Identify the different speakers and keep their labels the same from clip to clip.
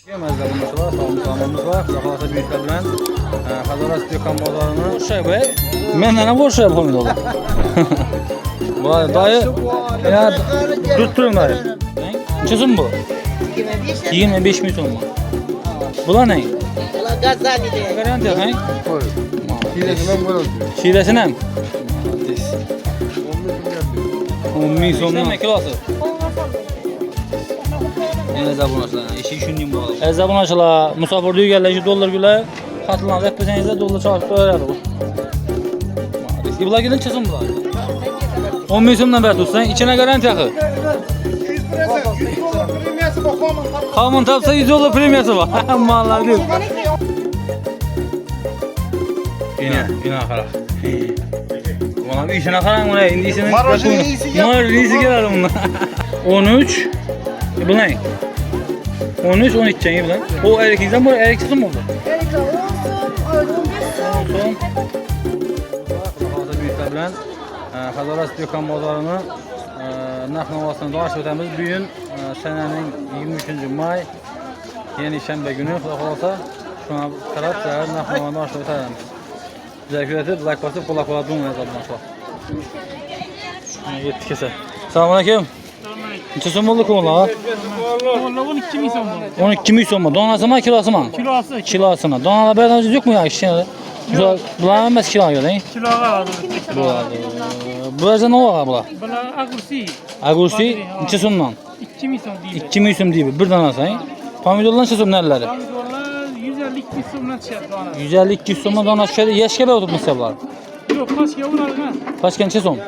Speaker 1: Yemezler bunlar, sağlamamız var. Zakalasa büyükler bilen Hazaras Dökan bazarını boş şey be. Menden ne boş şey yapalım dolu. Vay dayı. Ya tutturun dayı. Neçesin bu? 25 milyon mu? Bula ne?
Speaker 2: Bula Gazali de.
Speaker 1: Garanti ha?
Speaker 3: Şilesinden böyle oluyor.
Speaker 1: Şilesine mi? 10 milyon ne kilosu? Ne zabunlaşlar? İşi düşündüğüm bu adam. Zabunlaşlar. Musafir düğülerle şu dolar güle katılan hepsinize dolar çarptı öyle bu. İbla gidin çözüm bu. 10 milyondan beri tutsan içine garanti yakı. Kalman tapsa 100 dolar premiyası var. Mallar diyor. İna kara. Bana bir işine karan mı ne? İndi işine
Speaker 3: Marojin iyisi gel.
Speaker 1: Marojin gelir bunlar. 13. Bu ne? 13, 12 cengi bilen. O erkekten bu erkeksiz mi oldu?
Speaker 4: Erkek olsun,
Speaker 1: Son. Hazır büyükler bilen Hazaras Dökan bazarını naklavasını dolaşıp ötemiz. Bugün senenin 23. may yeni şembe günü. Olsa şuna taraf səhər naklavanı dolaşıp ötemiz. Zevk üretip, like basıp, kulak kulak durmayın zabunlaşlar. Yetti keser. Selamünaleyküm. Neçə son oldu konular?
Speaker 5: Vallahi 12 milyon bu.
Speaker 1: 12 milyon mu? Donası mı, kilosu mu?
Speaker 5: Kilosu.
Speaker 1: Kilosuna. Donalar bir tane yok mu ya işine? Bunlar mı kilo yiyor değil?
Speaker 5: Kilolar aldı.
Speaker 1: Bu arada ne var bunlar?
Speaker 5: Bana agursi.
Speaker 1: Agursi neçə sondan?
Speaker 5: 2 milyon değil.
Speaker 1: 2 milyon deyib. Bir danası. Pomidorlar neçə son nələri?
Speaker 5: Pomidorlar 150 milyondan çıkardı bana.
Speaker 1: 150 son danası şeydə yaşqa bə tutmuş bunlar.
Speaker 5: Yok kaç yavur aldı ha?
Speaker 1: Başqa neçə son?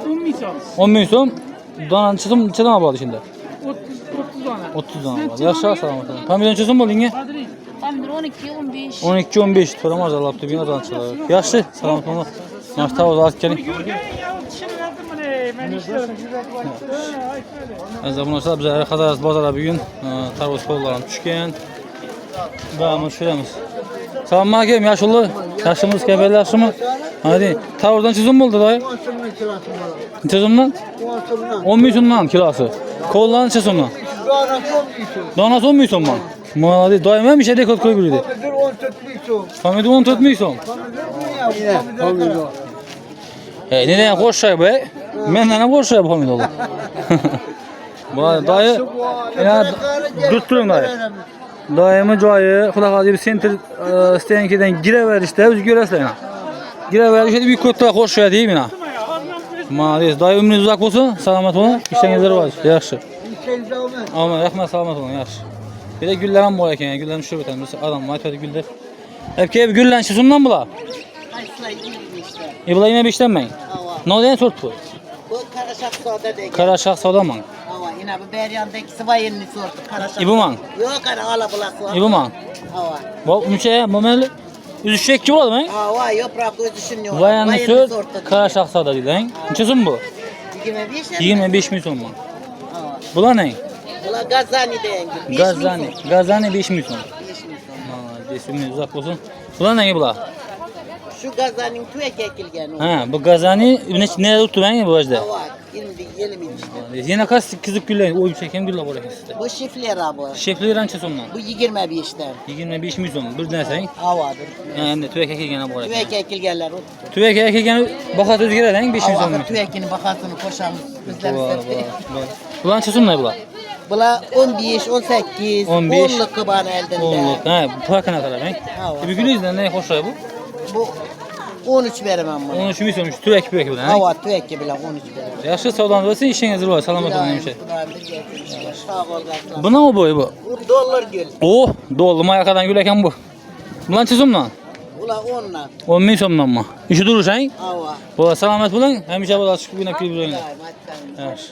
Speaker 5: 10 milyon.
Speaker 1: 10 milyon. Dana neçə son? Neçə dana bağlı içində?
Speaker 5: 30 tane.
Speaker 1: 30 dana var. Yaxşı salamat. Pomidor neçə son boldu?
Speaker 5: Padri.
Speaker 4: Pomidor 12-15.
Speaker 1: 12-15 toram azalapdı bir dançılar. Yaxşı salamat olun. Naxta uzat gəlin. Zabunlaşlar bizə Hazaras bazara bugün tarvuz kollarını düşkən. Bağımız şuramiz. Salam hakim yaşıllı. Yaşımız kəbərli yaşı mı? Hadi tavırdan çizim oldu dayı. Çizimden? 10 milyondan kilosu. Kolların çizimden? Donası 10 milyon mu? Maladi dayım bir şey dekot koy biriydi. Pomidor 14 milyon. Neden hoş şey be? Menden hoş şey pomidor. Vay dayı. Ya tutturun dayı. Dayımı joyi, kulak ağzı bir center steyinkiden girever işte, biz göresler ya. Girever işte bir kötü hoş şey değil mi ya? Maalesef dayı ömrünüz uzak olsun, selamet olun, işleriniz var, yaxşı. Ama rahmet selamet olun, yaxşı. Bir de güllerim var eken, güllerim şu biten, adam var, hadi güller. Hep ki güllen şusundan bula.
Speaker 2: Kaysla iyi işte.
Speaker 1: İbla yine işlenmeyin. Ne oldu en sort bu?
Speaker 2: Bu Karaşak Soda de.
Speaker 1: Karaşak soda mı?
Speaker 2: Hava yine bu Beryan'daki sıvayını sordu Karaşak.
Speaker 1: İbu man.
Speaker 2: Yok ara alabula sordu.
Speaker 1: İbu man.
Speaker 2: Hava.
Speaker 1: Bu müşeye, bu meli. Üzüşecek gibi oldu mu?
Speaker 2: Hava yaprak öz düşünüyor.
Speaker 1: Vayanlı sör, Karaşak soda değil lan. Neçesin bu?
Speaker 2: 25
Speaker 1: 25 milyon mu?
Speaker 2: Hava.
Speaker 1: Bula ne?
Speaker 2: Bula Gazani de.
Speaker 1: Gazani. Gazani 5 milyon.
Speaker 2: 5 milyon.
Speaker 1: Desimiz uzak olsun. Bula ne bula?
Speaker 2: Şu Gazani'nin tüyek ekilgen o.
Speaker 1: Ha, bu Gazani ne tuttu ben bu ajda?
Speaker 2: Hava. 20 işte.
Speaker 1: Yine kaç kızık güller, o çeken güller var işte.
Speaker 2: Bu şifler abi.
Speaker 1: Şefli rançı sonuna.
Speaker 2: Bu 25'ten.
Speaker 1: 25 milyon bir tane sen.
Speaker 2: Havadır.
Speaker 1: Yani tüvek eki gene bu arada.
Speaker 2: Tüyek ekilgenler o.
Speaker 1: Tüvek eki gene bakat özgüre lan 5 milyon.
Speaker 2: Hava tüyekini bakasını koşamız. Bizler
Speaker 1: Ulan çözüm ne bula?
Speaker 2: Bula 15, 18,
Speaker 1: 15.
Speaker 2: 10'luk kıbanı elden.
Speaker 1: Onluk. Ha, bu parka ne kadar lan? Bir gülüz ne hoş bu?
Speaker 2: Bu 13 veremem bana.
Speaker 1: 13 milyon tüvek püvek bu lan.
Speaker 2: Hava tüyek gibi lan 13 veremem.
Speaker 1: Yaxşı sağdan versin işiniz var. Selamet olun hemşe.
Speaker 2: Sağ ol gaslan.
Speaker 1: Bu ne o boy bu?
Speaker 2: Bu dolar gül.
Speaker 1: Oh, dolma arkadan güleken bu. Ulan çözüm lan.
Speaker 2: Ula 10'la.
Speaker 1: 10 milyondan mı? İşi durur sen?
Speaker 2: Hava.
Speaker 1: Bu selamet bulun. Hemşe bu da çıkıp yine külüp durun.
Speaker 2: Daim hadi.
Speaker 1: Evet.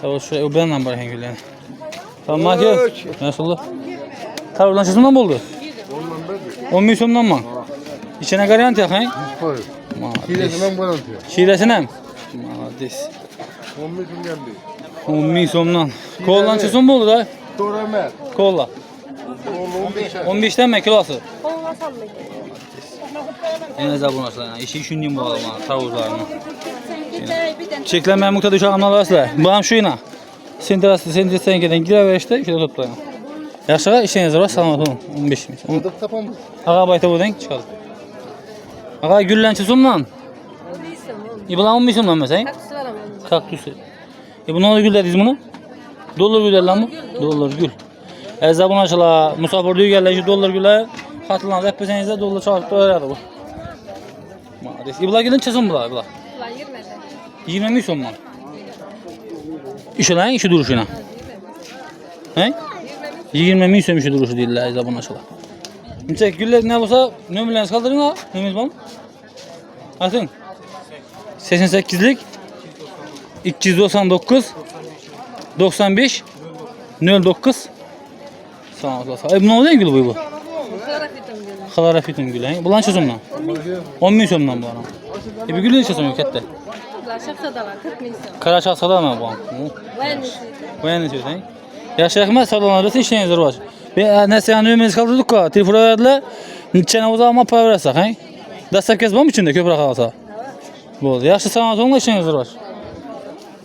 Speaker 1: Tamam şu benimle var hem gülen. Tamam Mahir. Nasıl? Tavırdan çözümden mi oldu? 10 milyondan mı? İçine garanti yok he?
Speaker 3: Koy. Şilesinden böyle oluyor.
Speaker 1: Şilesine mi? Maalesef.
Speaker 3: 10 milyon geldi.
Speaker 1: 10 milyondan. Kollan çözüm mü oldu da?
Speaker 3: Doğru Ömer.
Speaker 1: Kolla.
Speaker 3: Oğlu 15'e.
Speaker 1: 15'ten mi kilosu?
Speaker 4: Koluna sallayın.
Speaker 1: En zabunlaşlar yani. İşi düşündüğüm bu adamlar. Tavuzlarını.
Speaker 4: Bir de
Speaker 1: Çeklenmeyen muhtaç uşağımlar varsa. Bu hem şu yine. Sen giden gire ver işte. Şöyle toplayın. Yaşa işiniz var, selamat olun. 15 milyon.
Speaker 3: Orada tapamız.
Speaker 1: Ağa bayta buradan çıkalım. Ağa güllençi sunlan. İbla 10 milyon mesela. Kaktüsü. Bu ne oldu gülleriz bunu? Dolar güller lan mı? Dolar gül. Ezabın açıla, musafir düğü geldi, dolar güller. Katılan repesenize dolar çarptı öyle bu. Maalesef. İbla gülün çesin bula ibla. 20 milyon mu? İşe işi duruşuna. He? 20 milyon işi duruşu değiller ezabın açıla. Mesela güller ne olsa nömrlerinizi kaldırın ha. Nömreniz var. Atın. 88'lik 299 95 09 Sağ olasın. Bu ne oluyor gül bu? Xalarafitin gülü. Bulan çözüm lan. 10 milyon lan bu adam. Bir gülü çözüm yok hatta. Kara şahsada mı bu? Bayan ne söylüyorsun? Yaşa Ahmet sağlanırsa işiniz var. Ne sen nömrenizi kaldırdık ha. Telefona verdiler. Niçene o zaman para versek he? Destek kes var mı içinde köprü kalsa? Bu yaşlı sağlanırsa onun işiniz var.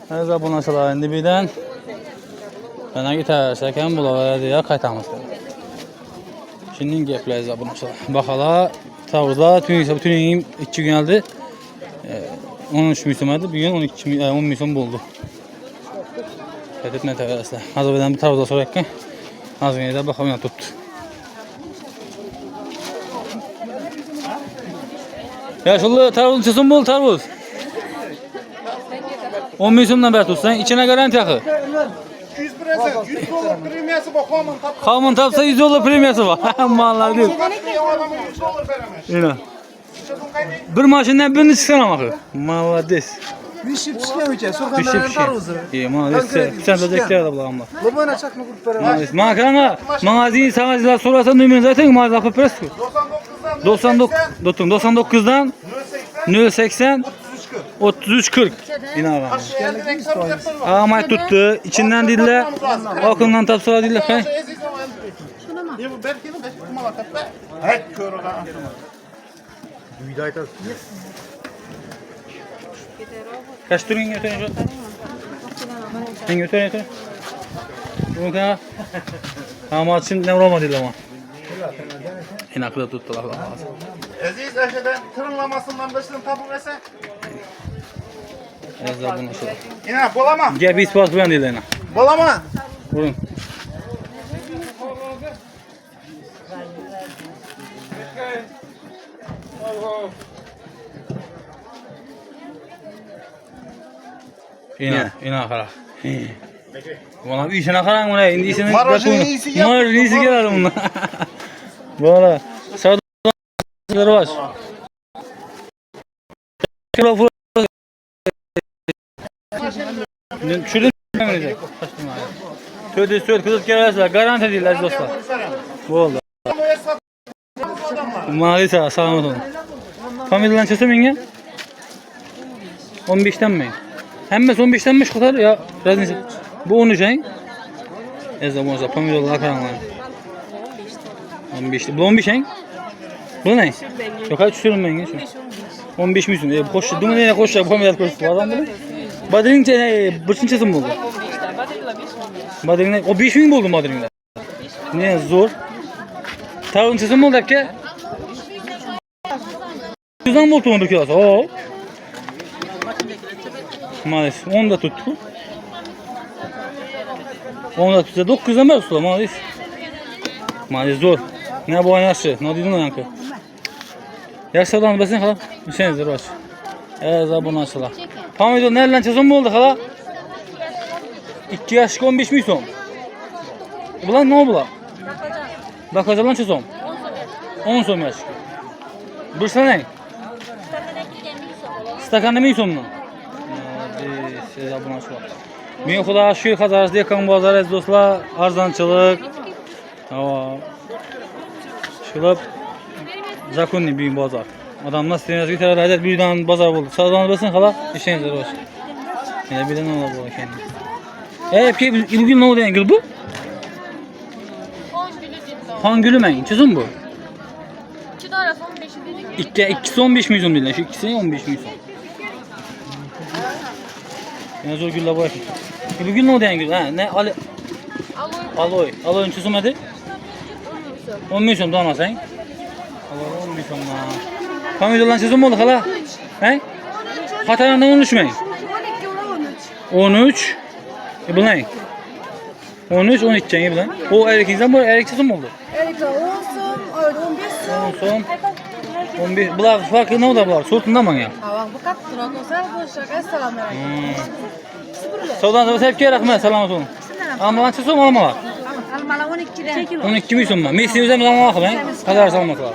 Speaker 1: Hazır bunu açılar indi birden. Bana gitar çeken bulaverdi ya kaytamız. Şimdi gepleyiz bunu açılar. Bakala tavuzlar tüm 2 gün aldı. 13 milyon bir gün 10 milyon buldu. Fethetme teveresler. Hazır birden bir tavuzlar sorarken hazır yine de bakalım tuttu. Yaşlı tavuz çözüm bul tavuz. 10 milyondan beri tutsan içine garanti yakı.
Speaker 3: 100 present, 100 dolar premiyası bak Haman tap.
Speaker 1: Haman tapsa 100 dolar premiyası var. Mallar değil.
Speaker 3: Adamı 100 dolar veremez.
Speaker 1: Yine. Bir maşından birini çıksana bakı. Malades.
Speaker 6: Bir şey pişmeyecek.
Speaker 1: Bir
Speaker 6: Sokakta
Speaker 1: şey bir şey. İyi malades. Sen de zekler de bulamam.
Speaker 6: Lobana çakma grup veremez.
Speaker 1: Malades. Makrana mağazini sağacılar sorarsan numaranı zaten mağaza yapıp pres. 99'dan 080 33 40. Yine abi. Ağamay tuttu. İçinden dille. Okundan tapsıra dille. Kaç turun götürün şu? Sen götürün. Bu kadar. Ama için ne olmadı ama. İnaklı tuttular.
Speaker 3: Aziz Eşe'den tırınlamasından başını tapu verse.
Speaker 1: Ezra bunu şu.
Speaker 3: Yine bolama.
Speaker 1: Gel bir ispat buyan değil yine.
Speaker 3: Bolama.
Speaker 1: Vurun. İna kara. Bana bir işine karan mı ne? İndisini
Speaker 3: Marojun iyisi yap.
Speaker 1: Marojun iyisi gelir bunlar. Valla. Sağda var. Şuradan demeyecek. Söyle kızıp gelirse garanti değiller dostlar. Bu oldu. Maalesef sağlamat olun. Familyadan çözüm yenge? 15'ten mi? Hemmesi 15'ten mi şu kadar ya? Razınız. Bu 13 şey. Ezda boza familyalar karanlar. 15'te. Bu 15 şey. Bu ne? Yok kaç sürüm ben geçiyorum. 15 misin? Koş, değil mi ne koş ya? Familyalar koştu. Adam bunu. Badrin ne? Bıçın çözüm buldu. Badrin o 5 bin buldu Badrin'de. Ne zor. Tavun çözüm buldu ki. 100'dan buldu onu bir kilosu. Oo. Maalesef. Onu da tuttu. Onu da tuttu. 9'dan beri tuttu maalesef. Maalesef zor. Ne bu an yaşı? Ne dedin o yankı? Yaşlardan basın hala. Hüseyin'dir baş. Bunu açıla. Pamidor nereden çözüm mü oldu hala? 2 yaş 15 milyon. Ulan ne oldu la? Bakacağım lan çözüm. 10 son yaş. Bir sene. Stakanı milyon mu? Siz bunu açıla. Ben kulağa şu kazarız diye kan bazarız dostlar. Arzançılık. Hava. Şılap. Zakonli büyük bazar. Adamlar siteniz bir tane adet büyüden bazar buldu. Sağdan basın hala işiniz var. Yine bir de ne olur bu kendi. Ki bugün ne oldu yani bu? Hangülü men? Çözüm bu.
Speaker 4: 2 arası 15 dedik.
Speaker 1: İkisi 15 milyon değil. Şu ikisi 15 milyon. Yani zor gülle bu. Bugün ne oldu yani gül? Ha ne? Aloy. Aloy'un çözüm hadi. 10 bin so'm dona sen. Allah 10 bin so'm. Pomidorlar sezon oldu hala. He? Xatarından 13 mi? 13. Bulan. 13 12 cengi bulan. O erkekten bu erkek sezon oldu.
Speaker 7: Erkekler 10 so'm, öyle 15 so'm.
Speaker 1: 10 so'm. 11. Bular farkı ne oldu bular? Sortundan mı ya?
Speaker 7: Ha, bu kat duran olsa boşak. Assalomu alaykum.
Speaker 1: Savdan da sevgiye rahmet. Selamat olun. Amalan sezon almalar.
Speaker 7: Almalar 12'den.
Speaker 1: 12 bin so'm. Messi o'zim zaman vaqt ben. Qadar salmoqlar.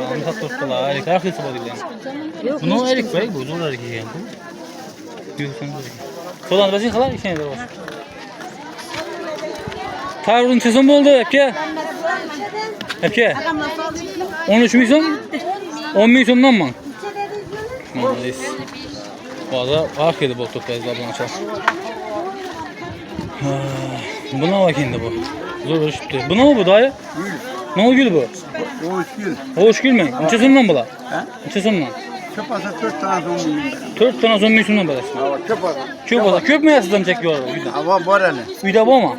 Speaker 1: Hamza tuttular. Erkek arkası bodiler. Bunu erkek bey bu zor erkek yani bu. Diyorsun bu. Sodan bazı kalar işine de var. Tarhun sezon oldu hepke. Hepke. 13 bin so'm. 10 bin so'mdan mı? Malis. Valla fark edip olduk bezler buna çal. Buna bak şimdi bu. Zor uğraşıptı. Buna mı bu dayı? Ne o gül bu?
Speaker 6: Hoş gül.
Speaker 1: Hoş gül mü? Neçe so'mdan bular? Neçe so'mdan?
Speaker 6: Çöp asa 4 tane son bin.
Speaker 1: 4 tane 10 bin so'mdan bular.
Speaker 6: Hava çöp asa.
Speaker 1: Köp olsa köp mü yazıdan çekiyor?
Speaker 6: Hava var hele.
Speaker 1: Uyda bu mu?